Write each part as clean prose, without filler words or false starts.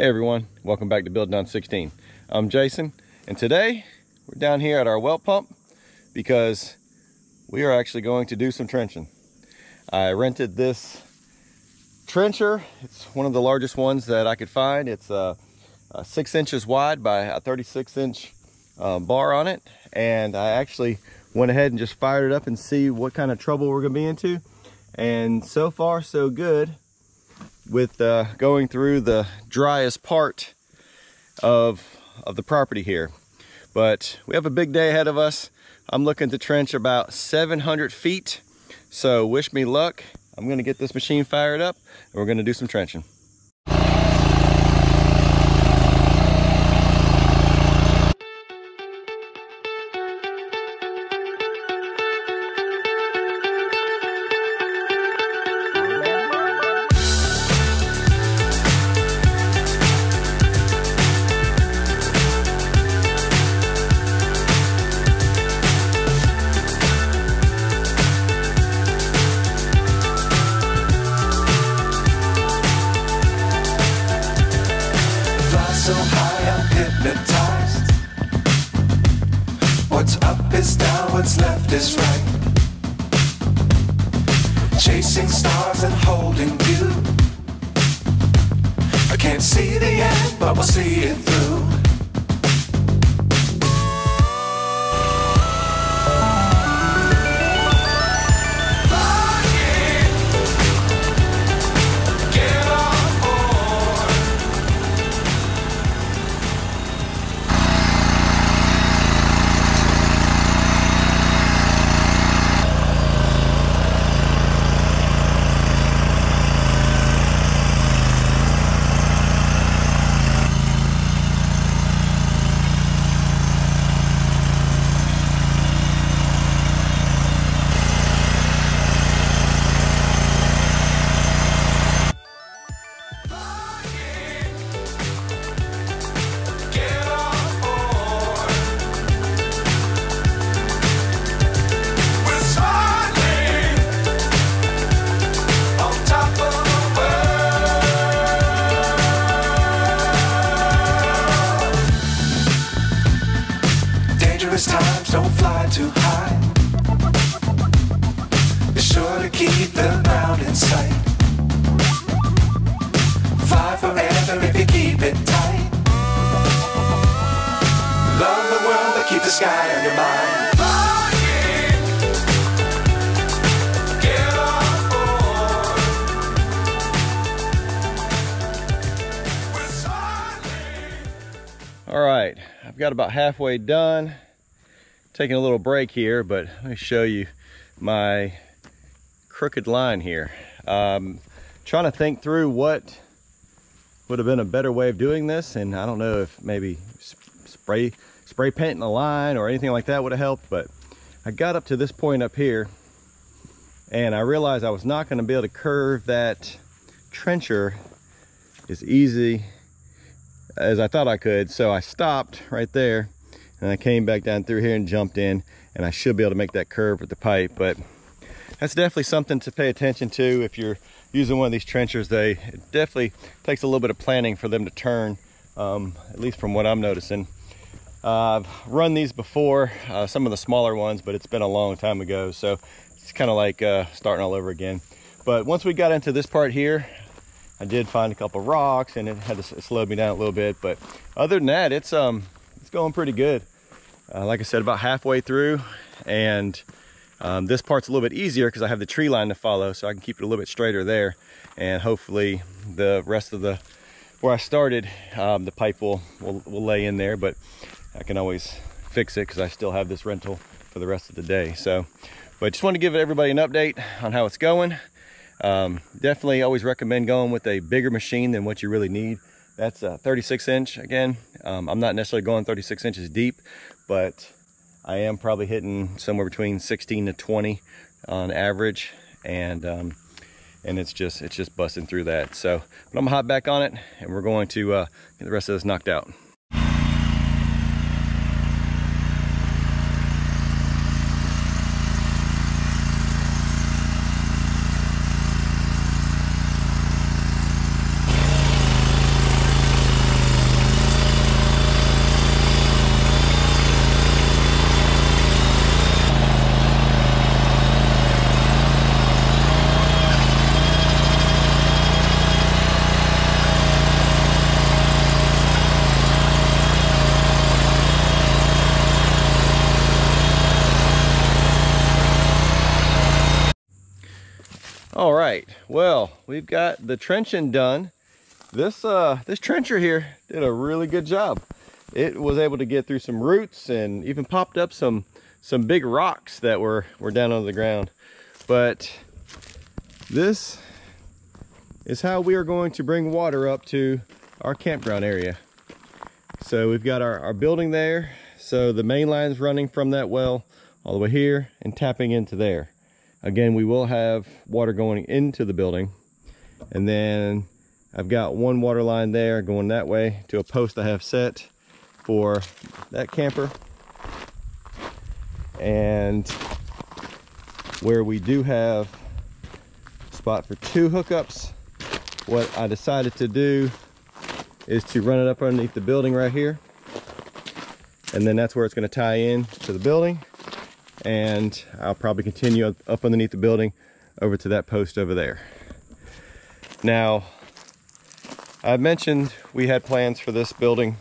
Hey everyone, welcome back to Building on 16. I'm Jason, and today we're down here at our well pump because we are actually going to do some trenching. I rented this trencher. It's one of the largest ones that I could find. It's 6 inches wide by a 36-inch bar on it, and I actually went ahead and just fired it up and see what kind of trouble we're going to be into. And so far so good with going through the driest part of the property here. But we have a big day ahead of us. I'm looking to trench about 700 feet, so wish me luck. I'm going to get this machine fired up and we're going to do some trenching. So high I'm hypnotized. What's up is down, what's left is right. Chasing stars and holding you. I can't see the end, but we'll see it through. Times don't fly too high. Be sure to keep the ground in sight. Fly forever if you keep it tight. Love the world but keep the sky on your mind. Flying, get on board. We're sailing. All right, I've got about halfway done. Taking a little break here, but let me show you my crooked line here. Trying to think through what would have been a better way of doing this, and I don't know if maybe spray painting the line or anything like that would have helped, but I got up to this point up here and I realized I was not going to be able to curve that trencher as easy as I thought I could, so I stopped right there. And I came back down through here and jumped in, and I should be able to make that curve with the pipe. But that's definitely something to pay attention to if you're using one of these trenchers. It definitely takes a little bit of planning for them to turn, at least from what I'm noticing. I've run these before, some of the smaller ones, but it's been a long time ago, so it's kind of like starting all over again. But once we got into this part here, I did find a couple rocks, and it had to slow me down a little bit. But other than that, it's going pretty good. Like I said, about halfway through, and this part's a little bit easier because I have the tree line to follow, so I can keep it a little bit straighter there, and hopefully the rest of where I started, the pipe will lay in there, but I can always fix it because I still have this rental for the rest of the day. So, but just want to give everybody an update on how it's going. Definitely always recommend going with a bigger machine than what you really need. That's a 36-inch again. I'm not necessarily going 36 inches deep, but I am probably hitting somewhere between 16 to 20 on average, and it's just busting through that. So, but I'm gonna hop back on it, and we're going to get the rest of this knocked out. All right, well, we've got the trenching done. This trencher here did a really good job. It was able to get through some roots and even popped up some big rocks that were down under the ground. But this is how we are going to bring water up to our campground area. So we've got our building there. So the main line's running from that well all the way here and tapping into there. Again, we will have water going into the building. And then I've got one water line there going that way to a post I have set for that camper. And where we do have a spot for 2 hookups, what I decided to do is to run it up underneath the building right here. And then that's where it's going to tie in to the building. And I'll probably continue up underneath the building over to that post over there. Now, I mentioned we had plans for this building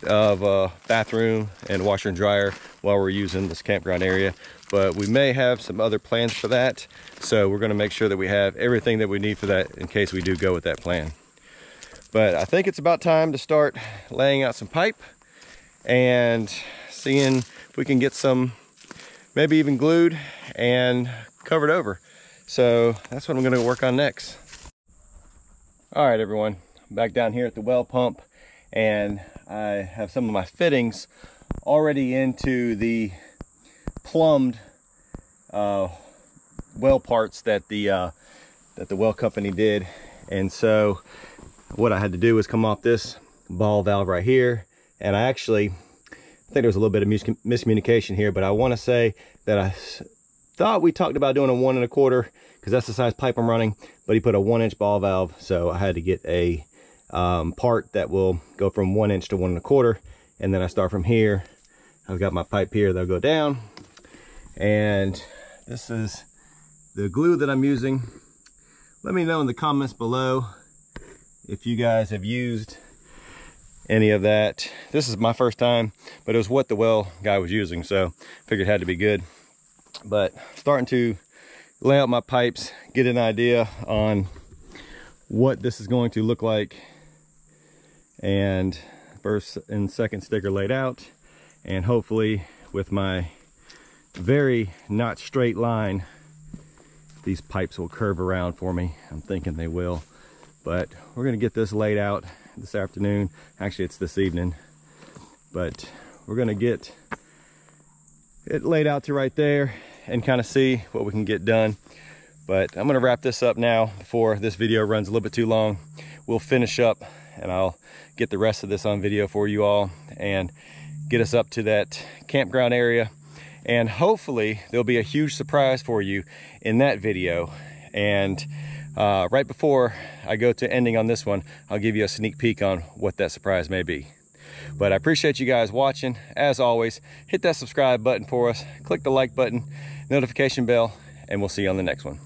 of a bathroom and washer and dryer while we're using this campground area, but we may have some other plans for that. So we're going to make sure that we have everything that we need for that in case we do go with that plan. But I think it's about time to start laying out some pipe and seeing if we can get some maybe even glued and covered over. So that's what I'm going to work on next. All right, everyone, I'm back down here at the well pump, and I have some of my fittings already into the plumbed well parts that the well company did. And so what I had to do was come off this ball valve right here, and I think there was a little bit of miscommunication here, but I want to say that I thought we talked about doing a 1 1/4 because that's the size pipe I'm running, but he put a 1-inch ball valve, so I had to get a part that will go from 1 inch to 1 1/4, and then I start from here. I've got my pipe here that'll go down, and this is the glue that I'm using. Let me know in the comments below if you guys have used any of that. This is my first time, but it was what the well guy was using, so figured it had to be good. But starting to lay out my pipes, get an idea on what this is going to look like, and first and second sticker laid out, and hopefully with my very not straight line, these pipes will curve around for me. I'm thinking they will, but we're gonna get this laid out this afternoon. Actually, it's this evening, but we're gonna get it laid out to right there and kind of see what we can get done. But I'm gonna wrap this up now before this video runs a little bit too long. We'll finish up and I'll get the rest of this on video for you all and get us up to that campground area. And hopefully there'll be a huge surprise for you in that video. And right before I go to ending on this one, I'll give you a sneak peek on what that surprise may be. But I appreciate you guys watching. As always, hit that subscribe button for us, click the like button, notification bell, and we'll see you on the next one.